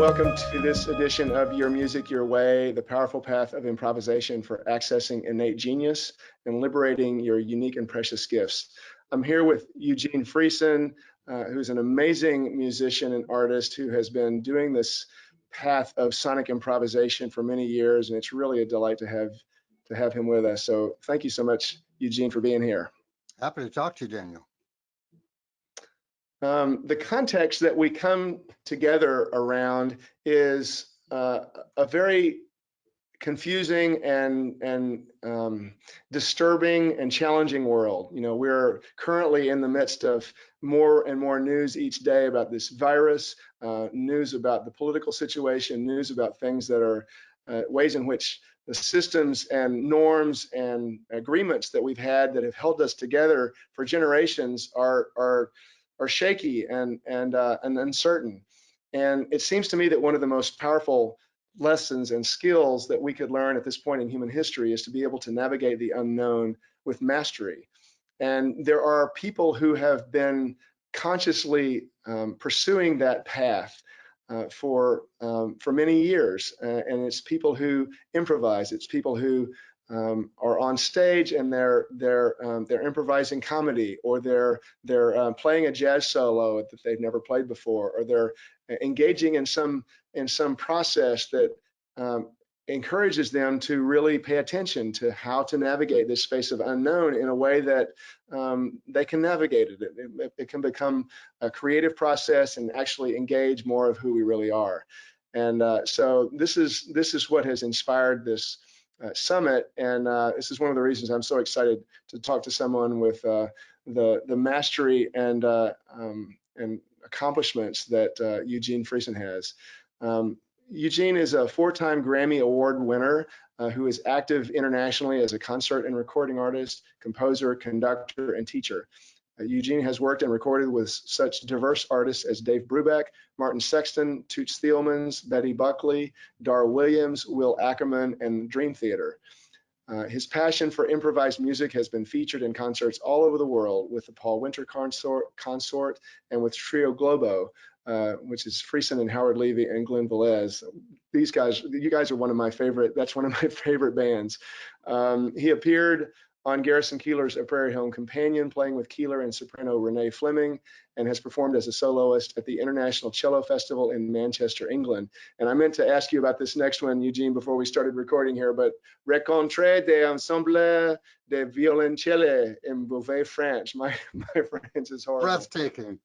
welcome to this edition of Your Music, Your Way, the powerful path of improvisation for accessing innate genius and liberating your unique and precious gifts. I'm here with Eugene Friesen, who's an amazing musician and artist who has been doing this path of sonic improvisation for many years, and it's really a delight to have him with us. So thank you so much, Eugene, for being here. Happy to talk to you, Daniel. The context that we come together around is a very confusing and disturbing and challenging world. You know, we're currently in the midst of more and more news each day about this virus, news about the political situation, news about things that are ways in which the systems and norms and agreements that we've had that have held us together for generations are shaky and uncertain. And it seems to me that one of the most powerful lessons and skills that we could learn at this point in human history is to be able to navigate the unknown with mastery. And there are people who have been consciously pursuing that path for many years, and it's people who improvise. It's people who are on stage and they're improvising comedy, or they're playing a jazz solo that they've never played before, or they're engaging in some process that encourages them to really pay attention to how to navigate this space of unknown in a way that they can navigate it. It can become a creative process and actually engage more of who we really are. And so this is what has inspired this summit, and this is one of the reasons I'm so excited to talk to someone with the mastery and accomplishments that Eugene Friesen has. Eugene is a 4-time Grammy Award winner who is active internationally as a concert and recording artist, composer, conductor, and teacher. Eugene has worked and recorded with such diverse artists as Dave Brubeck, Martin Sexton, Toots Thielmans, Betty Buckley, Dar Williams, Will Ackerman, and Dream Theater. His passion for improvised music has been featured in concerts all over the world with the Winter Consort and with Trio Globo, which is Friesen and Howard Levy and Glenn Velez. These guys, you guys are one of my favorite. That's one of my favorite bands. He appeared on Garrison Keillor's A Prairie Home Companion, playing with Keillor and soprano Renee Fleming, and has performed as a soloist at the International Cello Festival in Manchester, England. And I meant to ask you about this next one, Eugene, before we started recording here, but Rencontre des ensembles de violoncelle in Beauvais, France. My French is horrible. Breathtaking.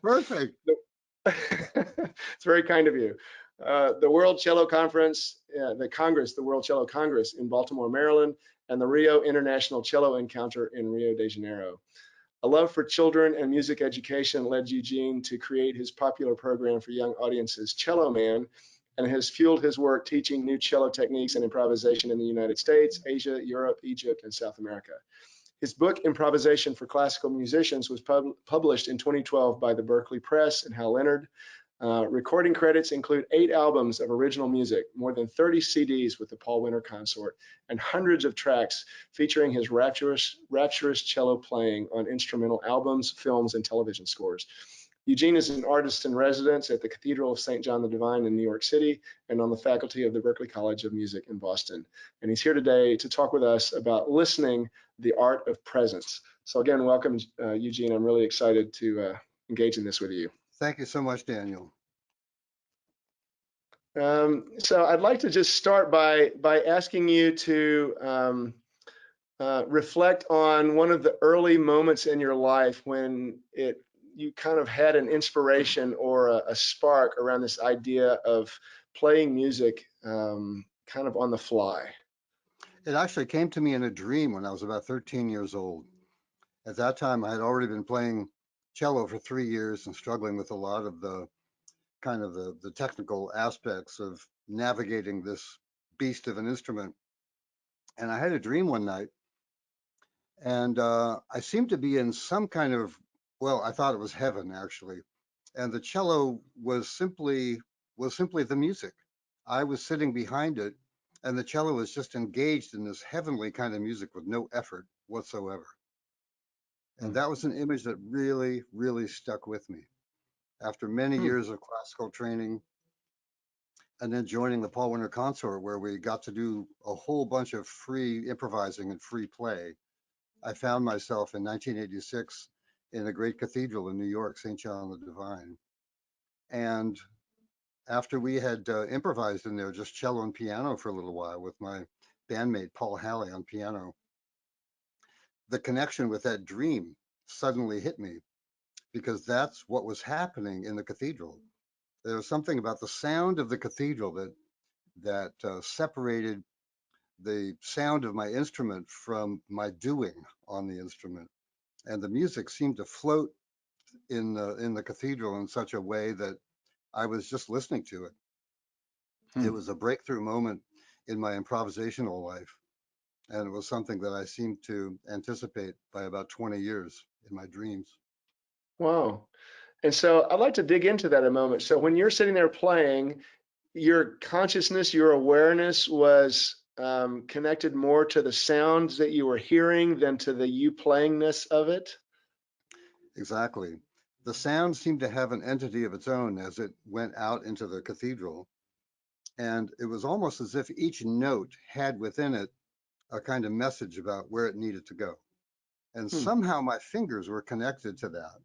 Perfect. It's very kind of you. The World Cello Conference, the World Cello Congress in Baltimore, Maryland, and the Rio International Cello Encounter in Rio de Janeiro. A love for children and music education led Eugene to create his popular program for young audiences, Cello Man, and has fueled his work teaching new cello techniques and improvisation in the United States, Asia, Europe, Egypt, and South America. His book, Improvisation for Classical Musicians, was published in 2012 by the Berkeley Press and Hal Leonard. Recording credits include 8 albums of original music, more than 30 CDs with the Winter Consort, and hundreds of tracks featuring his rapturous cello playing on instrumental albums, films, and television scores. Eugene is an artist in residence at the Cathedral of St. John the Divine in New York City and on the faculty of the Berklee College of Music in Boston. And he's here today to talk with us about listening, the art of presence. So again, welcome, Eugene. I'm really excited to engage in this with you. Thank you so much, Daniel. So I'd like to just start by asking you to reflect on one of the early moments in your life when you kind of had an inspiration or a spark around this idea of playing music kind of on the fly. It actually came to me in a dream when I was about 13 years old. At that time, I had already been playing cello for 3 years and struggling with a lot of the kind of the technical aspects of navigating this beast of an instrument. And I had a dream one night, and I seemed to be in some kind of, well, I thought it was heaven actually, and the cello was simply the music. I was sitting behind it, and the cello was just engaged in this heavenly kind of music with no effort whatsoever. And that was an image that really, really stuck with me. after many Hmm. years of classical training, and then joining the Paul Winter Consort, where we got to do a whole bunch of free improvising and free play. I found myself in 1986 in a great cathedral in New York, St. John the Divine. And after we had improvised in there, just cello and piano for a little while with my bandmate Paul Halley on piano, the connection with that dream suddenly hit me because that's what was happening in the cathedral. There was something about the sound of the cathedral that separated the sound of my instrument from my doing on the instrument, and the music seemed to float in the cathedral in such a way that I was just listening to it. It Hmm. was a breakthrough moment in my improvisational life, and it was something that I seemed to anticipate by about 20 years in my dreams. Wow. And so I'd like to dig into that a moment. So when you're sitting there playing, your consciousness, your awareness was connected more to the sounds that you were hearing than to the you playingness of it. Exactly. The sound seemed to have an entity of its own as it went out into the cathedral, and it was almost as if each note had within it a kind of message about where it needed to go. And Hmm. somehow my fingers were connected to that,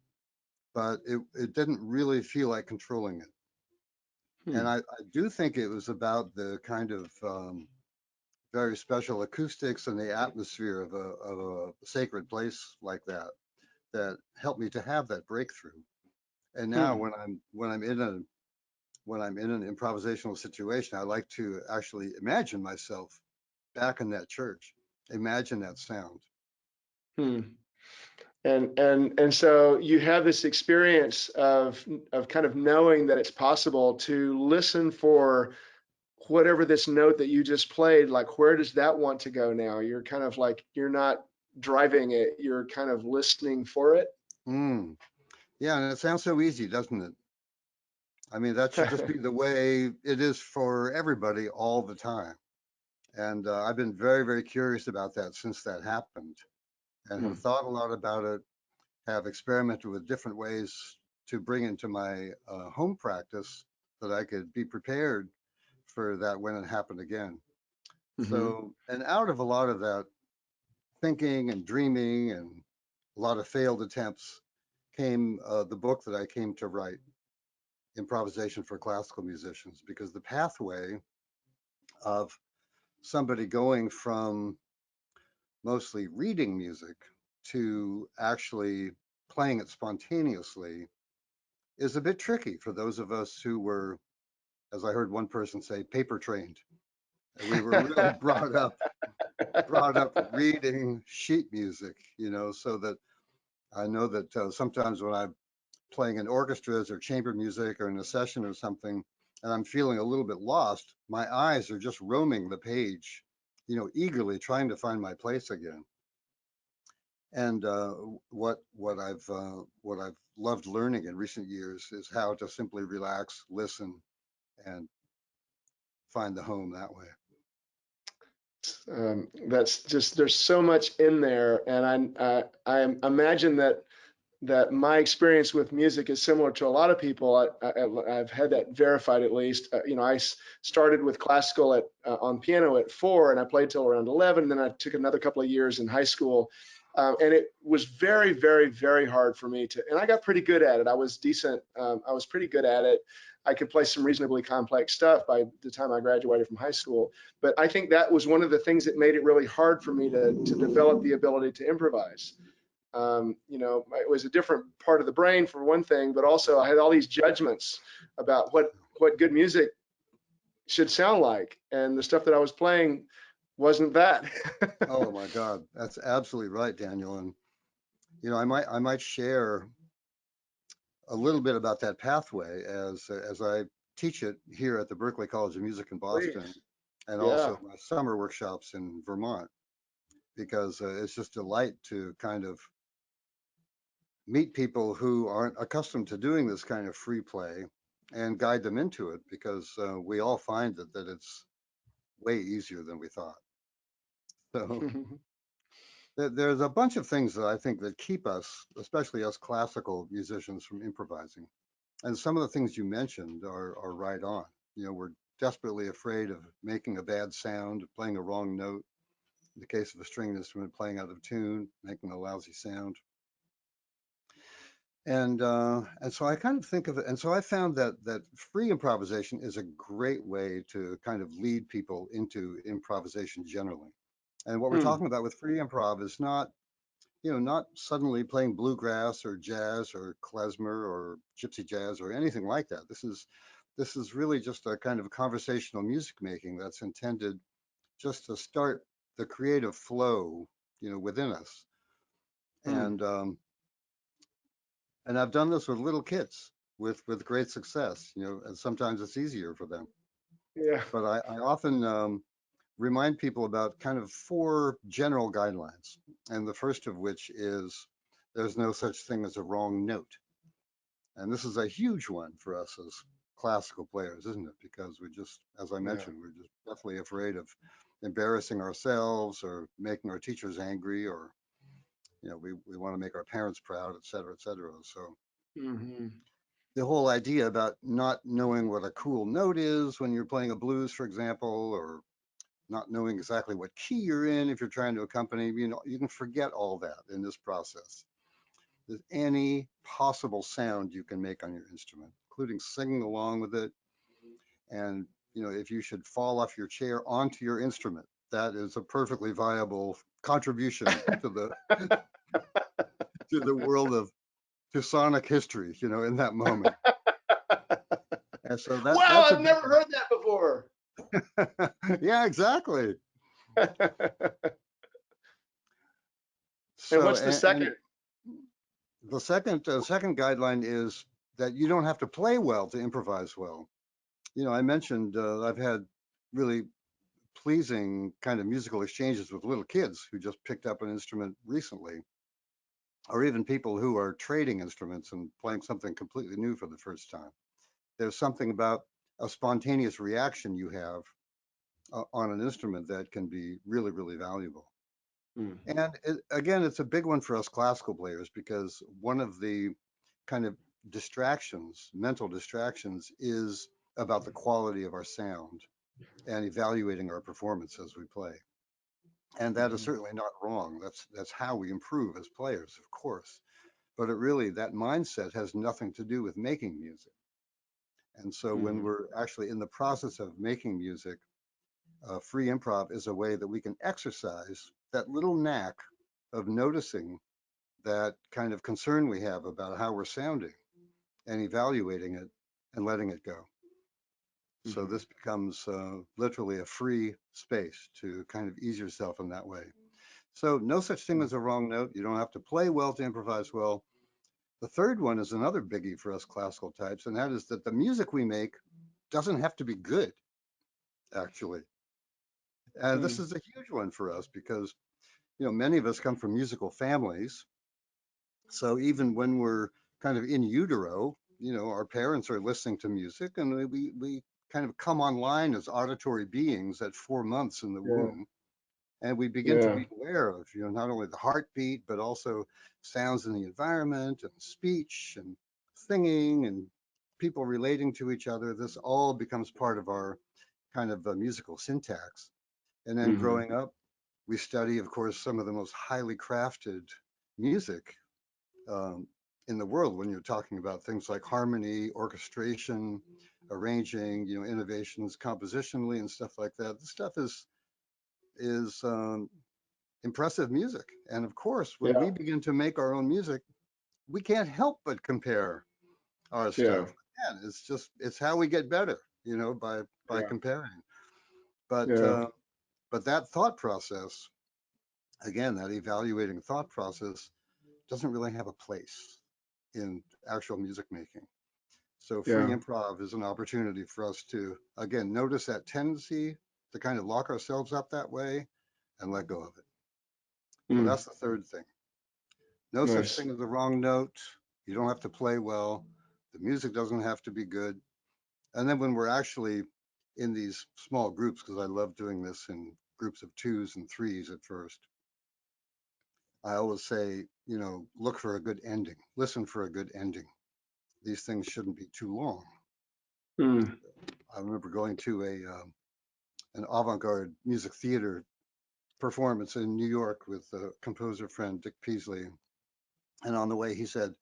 but it didn't really feel like controlling it. And Hmm. I do think it was about the kind of very special acoustics and the atmosphere of a sacred place like that that helped me to have that breakthrough. And now Hmm. when I'm in an improvisational situation, I like to actually imagine myself back in that church, imagine that sound. Hmm. And so you have this experience of kind of knowing that it's possible to listen for whatever this note that you just played, like where does that want to go now? You're kind of like you're not driving it, you're kind of listening for it. Mm. Yeah, and it sounds so easy, doesn't it? I mean, that should just be the way it is for everybody all the time. And I've been very, very curious about that since that happened and Hmm. have thought a lot about it, have experimented with different ways to bring into my home practice that I could be prepared for that when it happened again. Hmm. So, and out of a lot of that thinking and dreaming and a lot of failed attempts came the book that I came to write, Improvisation for Classical Musicians, because the pathway of somebody going from mostly reading music to actually playing it spontaneously is a bit tricky for those of us who were, as I heard one person say, paper trained. We were really brought up reading sheet music, you know, so that I know that sometimes when I'm playing in orchestras or chamber music or in a session or something, and I'm feeling a little bit lost, my eyes are just roaming the page, you know, eagerly trying to find my place again. And what I've loved learning in recent years is how to simply relax, listen, and find the home that way. That's just there's so much in there, and I imagine that my experience with music is similar to a lot of people. I've had that verified at least. You know, I started with classical on piano at 4, and I played till around 11. Then I took another couple of years in high school, and it was very, very, very hard for me to. And I got pretty good at it. I was decent. I was pretty good at it. I could play some reasonably complex stuff by the time I graduated from high school. But I think that was one of the things that made it really hard for me to develop the ability to improvise. You know, it was a different part of the brain for one thing, but also I had all these judgments about what good music should sound like, and the stuff that I was playing wasn't that. Oh my God, that's absolutely right, Daniel. And you know, I might share a little bit about that pathway as I teach it here at the Berklee College of Music in Boston, Please. and Yeah. also my summer workshops in Vermont, because it's just a delight to kind of meet people who aren't accustomed to doing this kind of free play and guide them into it, because we all find that it's way easier than we thought. So there's a bunch of things that I think that keep us, especially us classical musicians, from improvising. And some of the things you mentioned are right on. We're desperately afraid of making a bad sound, playing a wrong note. In the case of a stringed instrument, playing out of tune, making a lousy sound. And so I kind of think of it, and so I found that free improvisation is a great way to kind of lead people into improvisation generally. And what we're Hmm. talking about with free improv is not suddenly playing bluegrass or jazz or klezmer or gypsy jazz or anything like that. This is really just a kind of conversational music making that's intended just to start the creative flow, within us. Hmm. And and I've done this with little kids with great success, and sometimes it's easier for them. Yeah. But I often remind people about kind of four general guidelines. And the first of which is there's no such thing as a wrong note. And this is a huge one for us as classical players, isn't it? Because we just, as I Yeah. mentioned, we're just deathly afraid of embarrassing ourselves or making our teachers angry, or we want to make our parents proud, et cetera, et cetera. So Hmm. the whole idea about not knowing what a cool note is when you're playing a blues, for example, or not knowing exactly what key you're in if you're trying to accompany, you can forget all that in this process. There's any possible sound you can make on your instrument, including singing along with it. And, if you should fall off your chair onto your instrument, that is a perfectly viable contribution to the world of to sonic history, in that moment. And so Wow, that's a I've big never heard that before. one. Yeah, exactly. And So what's the and second? the second guideline is that you don't have to play well to improvise well. I mentioned I've had really pleasing kind of musical exchanges with little kids who just picked up an instrument recently, or even people who are trading instruments and playing something completely new for the first time. There's something about a spontaneous reaction you have on an instrument that can be really, really valuable. Hmm. And again, it's a big one for us classical players because one of the kind of distractions, mental distractions, is about the quality of our sound and evaluating our performance as we play. And that is Hmm. certainly not wrong. That's how we improve as players, of course. But it really, that mindset has nothing to do with making music. And so when Hmm. we're actually in the process of making music, free improv is a way that we can exercise that little knack of noticing that kind of concern we have about how we're sounding and evaluating it and letting it go. So Hmm. this becomes literally a free space to kind of ease yourself in that way. So no such thing as a wrong note. You don't have to play well to improvise well. The third one is another biggie for us classical types, and that is that the music we make doesn't have to be good, actually. And this Hmm. is a huge one for us because, many of us come from musical families. So even when we're kind of in utero, our parents are listening to music, and we kind of come online as auditory beings at 4 months in the Yeah. womb. And we begin to Yeah. be aware of, not only the heartbeat, but also sounds in the environment and speech and singing and people relating to each other. This all becomes part of our kind of musical syntax. And then Hmm. growing up, we study, of course, some of the most highly crafted music um, in the world when you're talking about things like harmony, orchestration, arranging, innovations compositionally and stuff like that. This stuff is impressive music. And of course, when Yeah. we begin to make our own music, we can't help but compare our Yeah. stuff. And it's how we get better, by Yeah. comparing. But Yeah. uh, but that thought process, again, that evaluating thought process doesn't really have a place in actual music making. So free Yeah. improv is an opportunity for us to, again, notice that tendency to kind of lock ourselves up that way and let go of it. So Mm. that's the third thing. No such Nice. thing as a wrong note. You don't have to play well. The music doesn't have to be good. And then when we're actually in these small groups, because I love doing this in groups of twos and threes at first, I always say, look for a good ending, listen for a good ending. these things shouldn't be too long. Mm. I remember going to an avant-garde music theater performance in New York with a composer friend, Dick Peasley. And on the way, he said,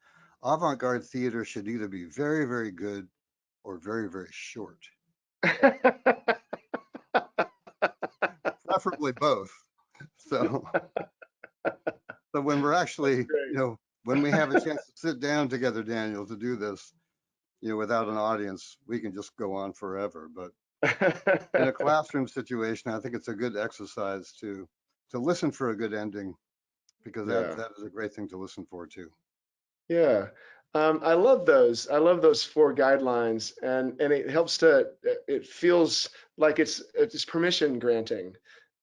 avant-garde theater should either be very, very good or very, very short, preferably both. So, so when we're actually, Great. when we have a chance to sit down together, Daniel, to do this, without an audience, we can just go on forever. But in a classroom situation, I think it's a good exercise to listen for a good ending, because Yeah. that is a great thing to listen for too. Yeah. I love those. I love those four guidelines, and it helps to. It feels like it's permission granting,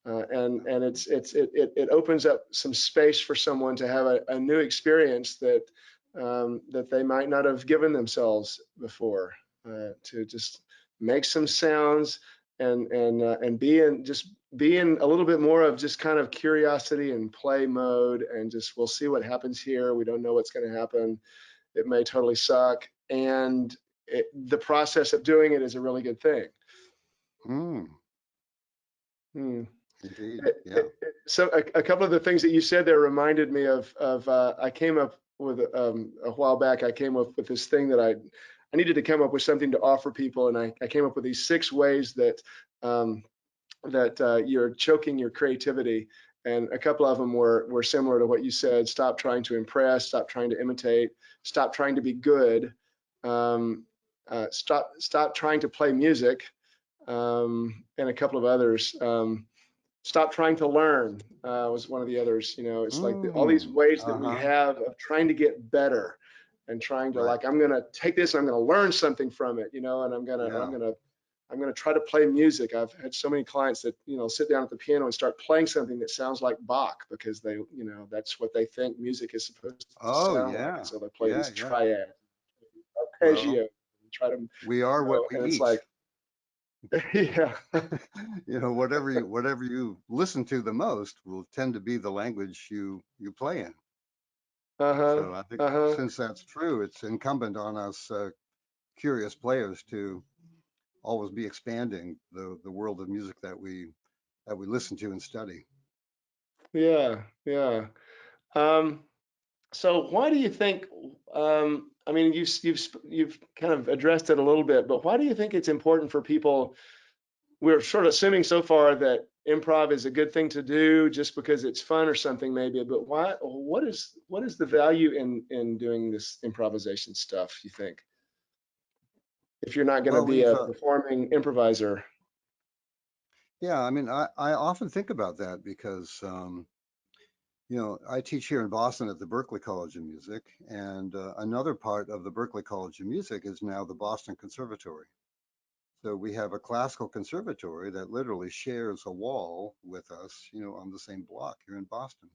and it opens up some space for someone to have a new experience that that they might not have given themselves before. To just make some sounds and be in a little bit more of just kind of curiosity and play mode, and just we'll see what happens here. We don't know what's going to happen. It may totally suck, and the process of doing it is a really good thing. Mm, Hmm. indeed. Yeah. So a couple of the things that you said there reminded me of I came up with a while back. I came up with this thing that I needed to come up with something to offer people, and I came up with these 6 ways that um, you're choking your creativity. And a couple of them were similar to what you said. Stop trying to impress. Stop trying to imitate. Stop trying to be good. Stop trying to play music. And a couple of others. Stop trying to learn was one of the others. It's like all these Mm, ways that we uh-huh. have of trying to get better and trying to, Right. like, I'm gonna take this and I'm gonna learn something from it, and Yeah. I'm gonna try to play music. I've had so many clients that sit down at the piano and start playing something that sounds like Bach, because that's what they think music is supposed to Oh, sound like, and yeah. so they play Yeah. these Yeah. triads, Well, arpeggio, and try to, we are what we and it's eat. like, yeah. Whatever you listen to the most will tend to be the language you play in. Uh-huh. So I think Uh-huh. since that's true, it's incumbent on us curious players to always be expanding the world of music that we listen to and study. Yeah. Yeah. Um, so why do you think, I mean, you've kind of addressed it a little bit, but why do you think it's important for people? We're sort of assuming so far that improv is a good thing to do just because it's fun or something, maybe, but what is the value in doing this improvisation stuff, you think, if you're not going to Well, be we've a performing improviser? yeah, I mean, I often think about that because I teach here in Boston at the Berklee College of Music, and another part of the Berklee College of Music is now the Boston Conservatory. So we have a classical conservatory that literally shares a wall with us, on the same block here in Boston.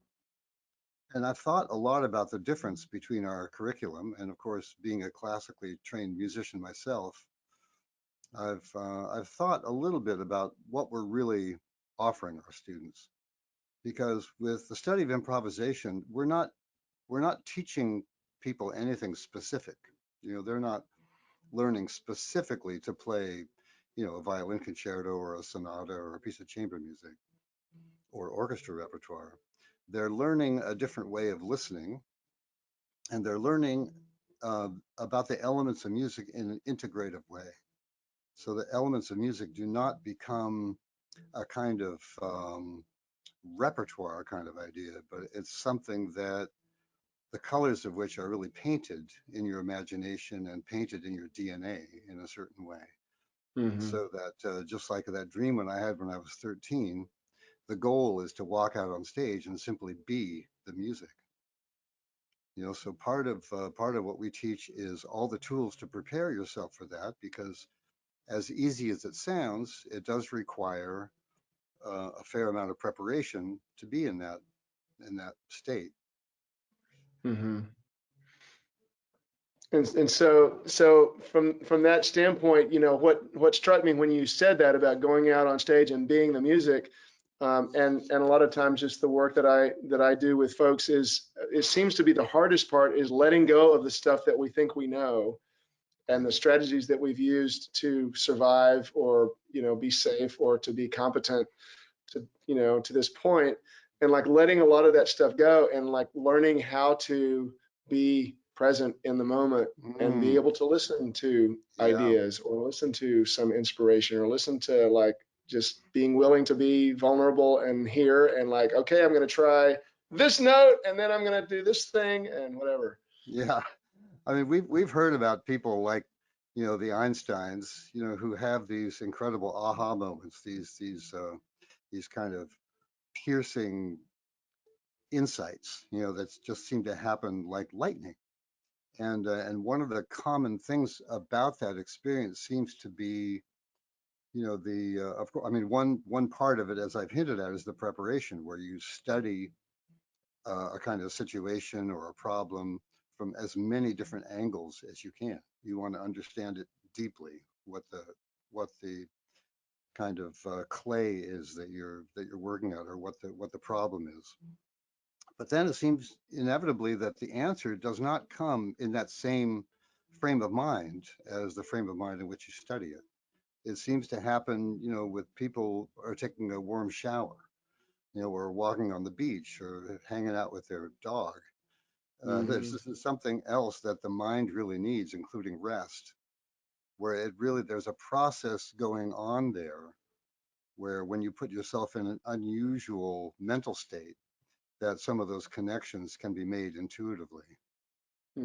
And I've thought a lot about the difference between our curriculum, and of course, being a classically trained musician myself, I've thought a little bit about what we're really offering our students. Because with the study of improvisation, we're not teaching people anything specific. They're not learning specifically to play, a violin concerto or a sonata or a piece of chamber music or orchestra repertoire. They're learning a different way of listening, and they're learning about the elements of music in an integrative way. So the elements of music do not become a kind of repertoire kind of idea, but it's something that the colors of which are really painted in your imagination and painted in your DNA in a certain way. Hmm. So that just like that dream when I had when I was 13, the goal is to walk out on stage and simply be the music. So part of what we teach is all the tools to prepare yourself for that, because as easy as it sounds, it does require a fair amount of preparation to be in that state. Hmm. And so from that standpoint, what struck me when you said that about going out on stage and being the music, and a lot of times just the work that I do with folks is, it seems to be the hardest part is letting go of the stuff that we think we know, and the strategies that we've used to survive or, be safe or to be competent to, to this point, and like letting a lot of that stuff go and like learning how to be present in the moment and be Mm, able to listen to yeah, ideas or listen to some inspiration or listen to like just being willing to be vulnerable and hear and like, okay, I'm going to try this note and then I'm going to do this thing and whatever. yeah. I mean, we've heard about people like, the Einsteins, who have these incredible aha moments, these kind of piercing insights, that just seem to happen like lightning. And one of the common things about that experience seems to be, the of course, I mean, one part of it, as I've hinted at, is the preparation, where you study a kind of situation or a problem from as many different angles as you can. You want to understand it deeply, what the kind of clay is that you're working at, or what the problem is. But then it seems inevitably that the answer does not come in that same frame of mind as the frame of mind in which you study it. It seems to happen, with people are taking a warm shower, or walking on the beach or hanging out with their dog. There's Hmm. this is something else that the mind really needs, including rest, where there's a process going on there, where when you put yourself in an unusual mental state, that some of those connections can be made intuitively.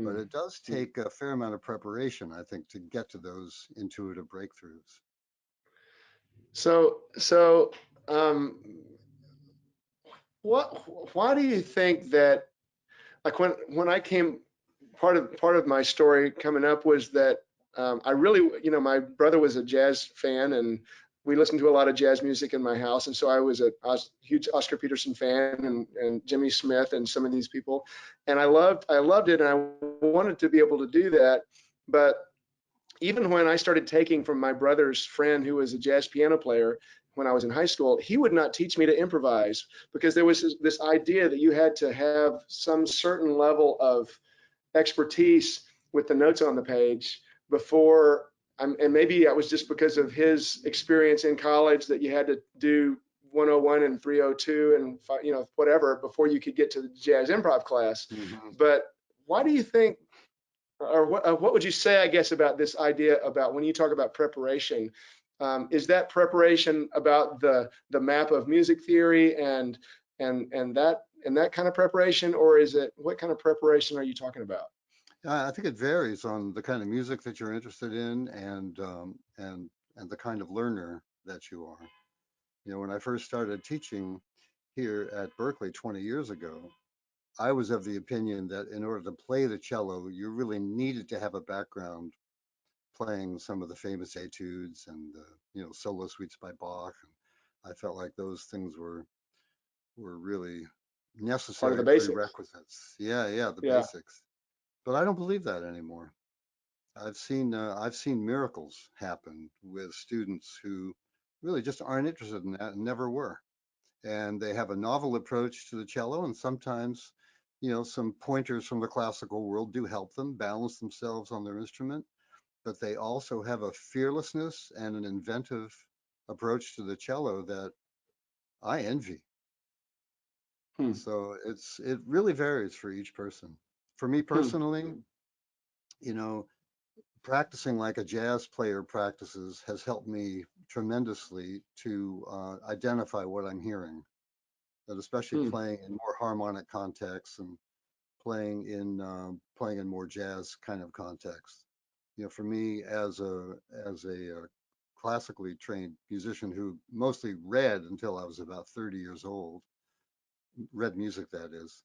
But Hmm. it does take a fair amount of preparation, I think, to get to those intuitive breakthroughs. So, why do you think that, like when I came, part of my story coming up was that I really, my brother was a jazz fan and we listened to a lot of jazz music in my house, and so I was a huge Oscar Peterson fan and Jimmy Smith and some of these people, and I loved it and I wanted to be able to do that, but even when I started taking from my brother's friend who was a jazz piano player when I was in high school, he would not teach me to improvise because there was this idea that you had to have some certain level of expertise with the notes on the page before. And maybe that was just because of his experience in college that you had to do 101 and 302 and whatever before you could get to the jazz improv class. Hmm. But why do you think, or what would you say, I guess, about this idea about when you talk about preparation? Is that preparation about the map of music theory and that kind of preparation, or is it, what kind of preparation are you talking about? I think it varies on the kind of music that you're interested in, and the kind of learner that you are. When I first started teaching here at Berkeley 20 years ago, I was of the opinion that in order to play the cello, you really needed to have a background playing some of the famous etudes and solo suites by Bach. And I felt like those things were really Part of the necessary basics. prerequisites. Yeah, yeah, the Yeah. basics. But I don't believe that anymore. I've seen miracles happen with students who really just aren't interested in that and never were. And they have a novel approach to the cello, and sometimes, some pointers from the classical world do help them balance themselves on their instrument, but they also have a fearlessness and an inventive approach to the cello that I envy. Hmm. So it really varies for each person. For me Hmm. personally, you know, practicing like a jazz player practices has helped me tremendously to identify what I'm hearing, that especially Hmm. playing in more harmonic contexts and playing in more jazz kind of context. For me, as a classically trained musician who mostly read until I was about 30 years old, read music that is,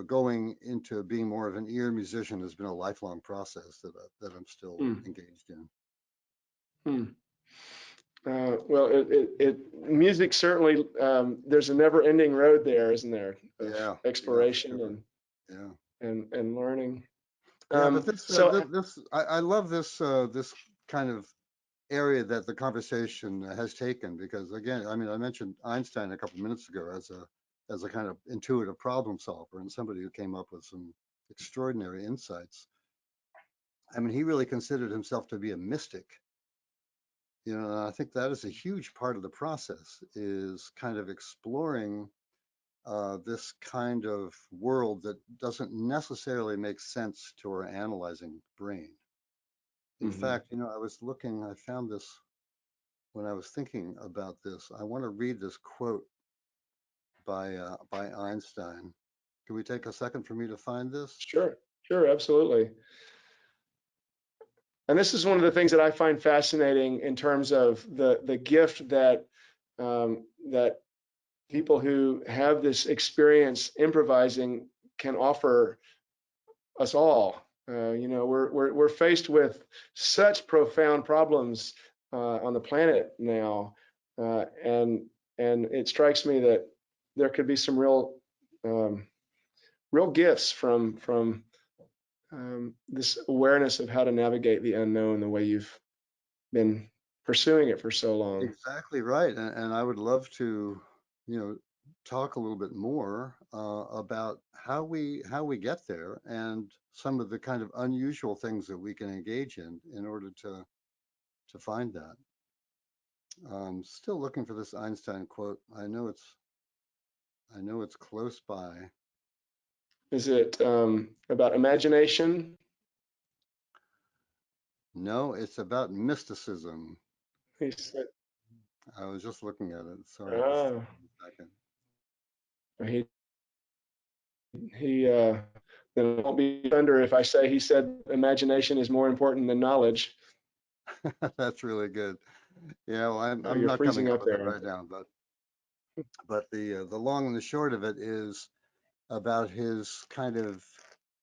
going into being more of an ear musician has been a lifelong process that I'm still Hmm. engaged in. Hmm. Well, music certainly, there's a never-ending road there, isn't there, of Yeah, yeah, for exploration sure. Yeah. and learning. Yeah, but this, So, this, I love this kind of area that the conversation has taken, because again, I mean, I mentioned Einstein a couple minutes ago as a kind of intuitive problem solver and somebody who came up with some extraordinary insights. I mean, he really considered himself to be a mystic. And I think that is a huge part of the process, is kind of exploring this kind of world that doesn't necessarily make sense to our analyzing brain. In Hmm. fact, I found this when I was thinking about this. I want to read this quote by Einstein. Can we take a second for me to find this? Sure, sure, absolutely. And this is one of the things that I find fascinating in terms of the gift that that people who have this experience improvising can offer us all. We're faced with such profound problems on the planet now, and it strikes me that there could be some um, real gifts from this awareness of how to navigate the unknown the way you've been pursuing it for so long. Exactly right. And I would love to, you know, talk a little bit more about how we get there and some of the kind of unusual things that we can engage in order to find that. Still looking for this Einstein quote. I know it's close by. Is it about imagination? No, it's about mysticism. He said, I was just looking at it. Sorry, just ah, a second. he then it won't be thunder if I say he said imagination is more important than knowledge. That's really good. Yeah, well, I'm Oh, I'm you're not coming freezing up up with it there. right now, but the long and the short of it is about his kind of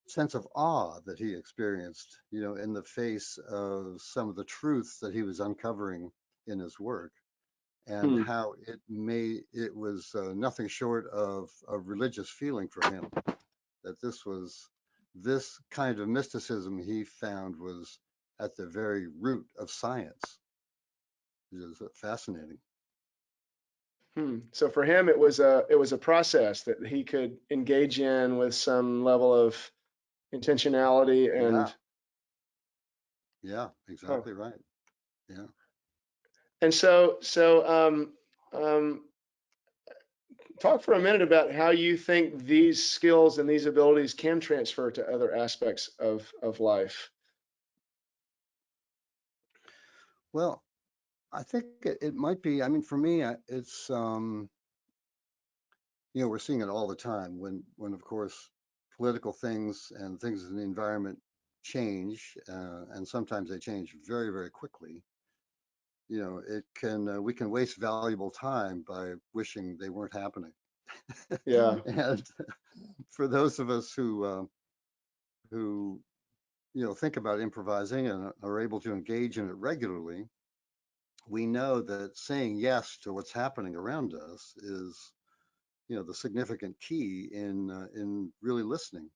sense of awe that he experienced, in the face of some of the truths that he was uncovering in his work, and Hmm. how it was nothing short of a religious feeling for him. That this kind of mysticism he found was at the very root of science. It is fascinating. Hmm. So for him, it was a process that he could engage in with some level of intentionality Yeah, and yeah, oh. exactly right. Yeah. And so talk for a minute about how you think these skills and these abilities can transfer to other aspects of life. Well, I think it might be. I mean, for me, it's we're seeing it all the time when of course political things and things in the environment change, and sometimes they change very, very quickly. It can we can waste valuable time by wishing they weren't happening. Yeah. And for those of us who think about improvising and are able to engage in it regularly, we know that saying yes to what's happening around us is the significant key in really listening.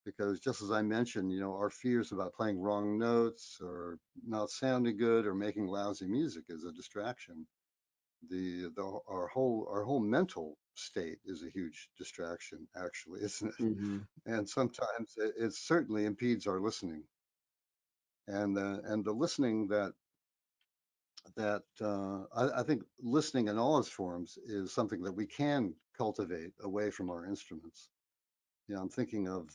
Because just as I mentioned, our fears about playing wrong notes or not sounding good or making lousy music is a distraction. Our whole mental state is a huge distraction, actually, isn't it? Hmm. And sometimes it certainly impedes our listening. And the listening that I think listening in all its forms is something that we can cultivate away from our instruments. I'm thinking of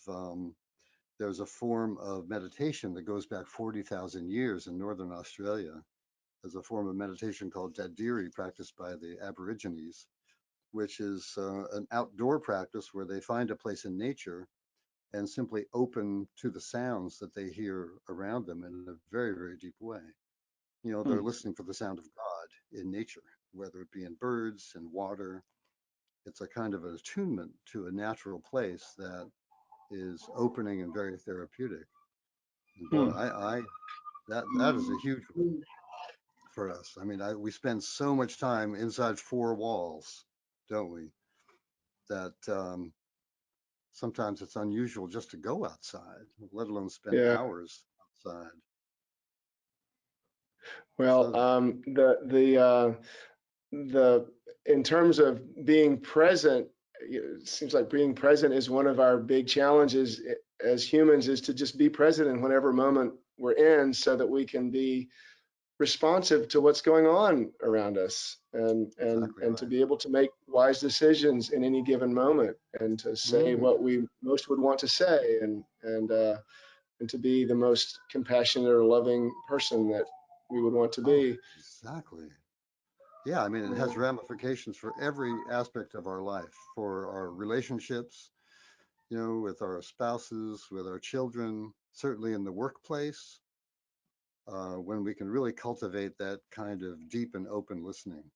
there's a form of meditation that goes back 40,000 years in northern Australia. There's a form of meditation called Dadiri, practiced by the Aborigines, which is an outdoor practice where they find a place in nature and simply open to the sounds that they hear around them in a very, very deep way. They're Hmm. listening for the sound of God in nature, whether it be in birds and water. It's a kind of an attunement to a natural place that is opening and very therapeutic. And boy, Hmm. that is a huge one for us. I mean, we spend so much time inside four walls, don't we? That sometimes it's unusual just to go outside, let alone spend Yeah. hours outside. Well, So the in terms of being present, it seems like being present is one of our big challenges as humans is to just be present in whatever moment we're in, so that we can be responsive to what's going on around us, Exactly and to right. be able to make wise decisions in any given moment, and to say Mm. what we most would want to say, and to be the most compassionate or loving person that we would want to Oh, be. exactly. Yeah, I mean, it has ramifications for every aspect of our life, for our relationships, with our spouses, with our children, certainly in the workplace, when we can really cultivate that kind of deep and open listening.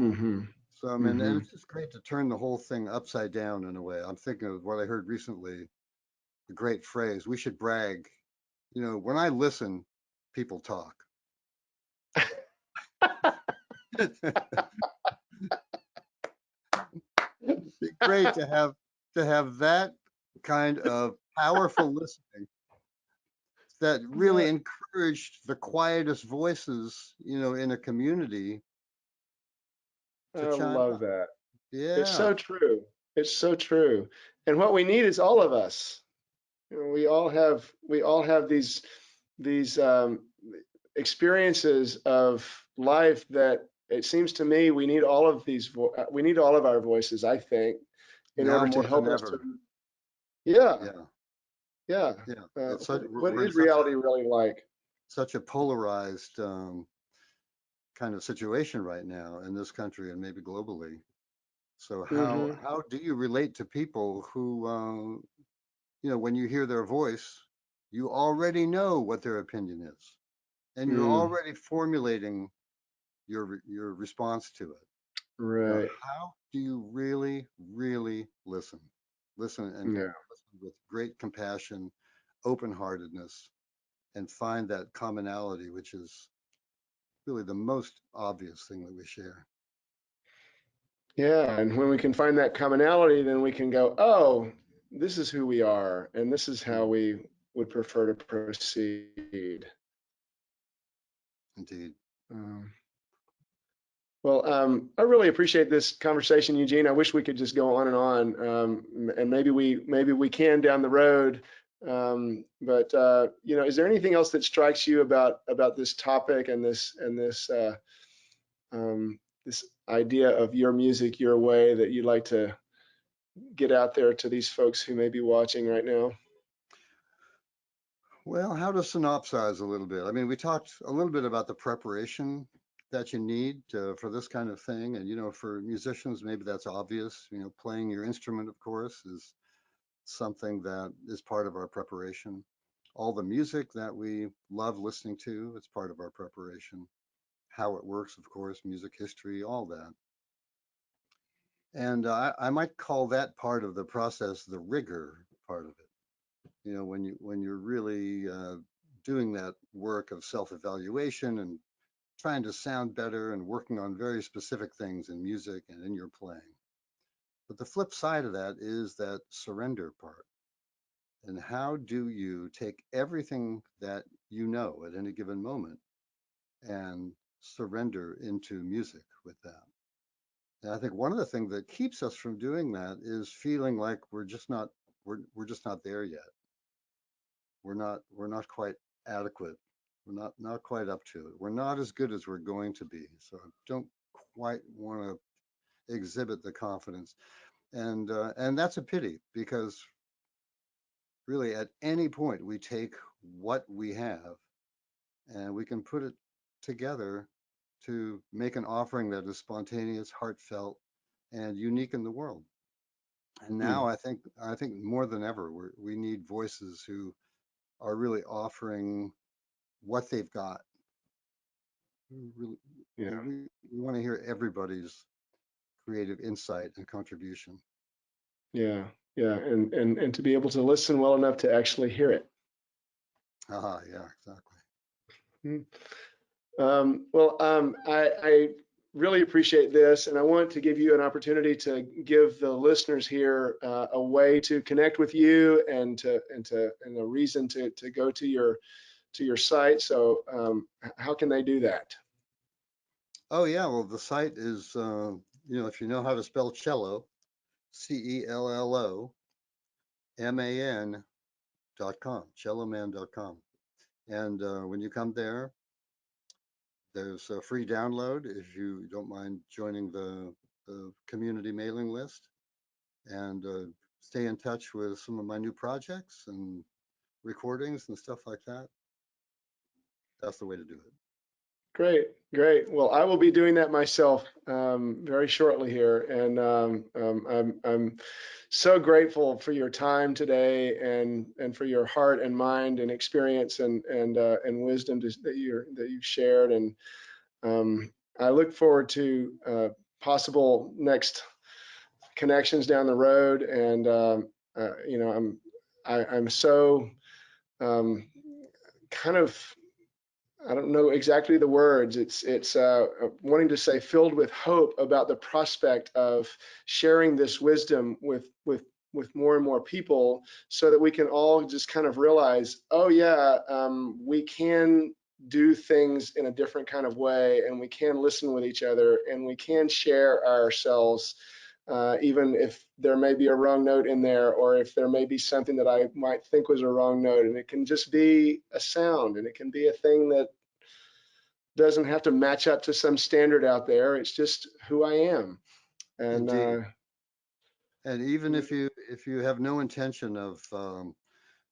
Mm-hmm. So, I mean, and Mm-hmm. it's just great to turn the whole thing upside down in a way. I'm thinking of what I heard recently, the great phrase, we should brag. When I listen, people talk. It'd be great to have that kind of powerful listening that really Yeah, encouraged the quietest voices, in a community to I chime love up. that. It's Yeah, so true. It's so true. And what we need is all of us. We all have these experiences of life that it seems to me we need all of we need all of our voices, I think, in now order to more than help us to. ever. Yeah, Yeah, yeah. yeah. Uh, It's what such we're, what we're in is such reality a really like? such a polarized kind of situation right now in this country and maybe globally. So how Hmm. how do you relate to people who when you hear their voice, you already know what their opinion is, and you're Mm, already formulating your response to it. right. How do you really, really listen? Listen and Yeah. listen with great compassion, open-heartedness, and find that commonality, which is really the most obvious thing that we share. Yeah. And when we can find that commonality, then we can go, oh, this is who we are, and this is how Mm, we would prefer to proceed. indeed. Um, I really appreciate this conversation, Eugene. I wish we could just go on and on, and maybe we can down the road. But is there anything else that strikes you about this topic and this idea of your music, your way, that you'd like to get out there to these folks who may be watching right now? Well, how to synopsize a little bit? I mean, we talked a little bit about the preparation that you need for this kind of thing. And, for musicians, maybe that's obvious. Playing your instrument, of course, is something that is part of our preparation. All the music that we love listening to, it's part of our preparation. How it works, of course, music history, all that. And I might call that part of the process the rigor part of it. When you're really doing that work of self-evaluation and trying to sound better and working on very specific things in music and in your playing. But the flip side of that is that surrender part. And how do you take everything that you know at any given moment and surrender into music with that? And I think one of the things that keeps us from doing that is feeling like we're just not there yet. We're not quite adequate. We're not quite up to it. We're not as good as we're going to be. So I don't quite want to exhibit the confidence, and that's a pity because really at any point we take what we have and we can put it together to make an offering that is spontaneous, heartfelt, and unique in the world. And Hmm. now I think more than ever we need voices who are really offering what they've got. We really, Yeah. we want to hear everybody's creative insight and contribution. Yeah. Yeah. And to be able to listen well enough to actually hear it. Ah, yeah, exactly. Hmm. I really appreciate this, and I want to give you an opportunity to give the listeners here a way to connect with you, and a reason to go to your site. So, how can they do that? Oh, yeah. Well, the site is, if you know how to spell cello, CELLO, MAN. celloman.com. And when you come there, there's a free download if you don't mind joining the community mailing list, and stay in touch with some of my new projects and recordings and stuff like that. That's the way to do it. Great, great. Well, I will be doing that myself very shortly here, and I'm so grateful for your time today, and for your heart and mind and experience and wisdom that you've shared, and I look forward to possible next connections down the road, and you know, I'm so kind of, I don't know exactly the words. It's wanting to say filled with hope about the prospect of sharing this wisdom with more and more people, so that we can all just kind of realize, oh yeah, we can do things in a different kind of way, and we can listen with each other, and we can share ourselves. Even if there may be a wrong note in there, or if there may be something that I might think was a wrong note, and it can just be a sound, and it can be a thing that doesn't have to match up to some standard out there. It's just who I am. And Indeed. And even if you have no intention of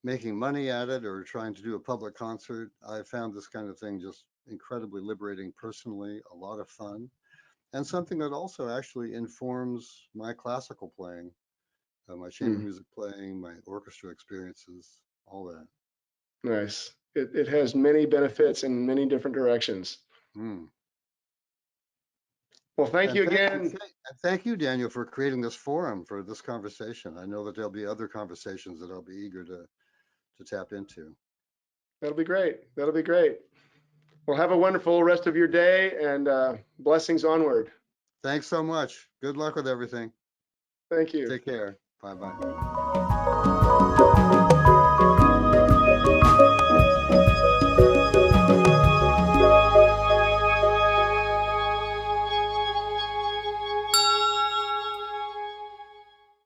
making money at it or trying to do a public concert, I found this kind of thing just incredibly liberating personally, a lot of fun, and something that also actually informs my classical playing, my chamber music playing, my orchestra experiences, all that. Nice. It has many benefits in many different directions. Mm. Well, thank And you again. thank you, Daniel, for creating this forum for this conversation. I know that there'll be other conversations that I'll be eager to tap into. That'll be great. That'll be great. Well, have a wonderful rest of your day, and blessings onward. Thanks so much. Good luck with everything. Thank you. Take care. Bye-bye.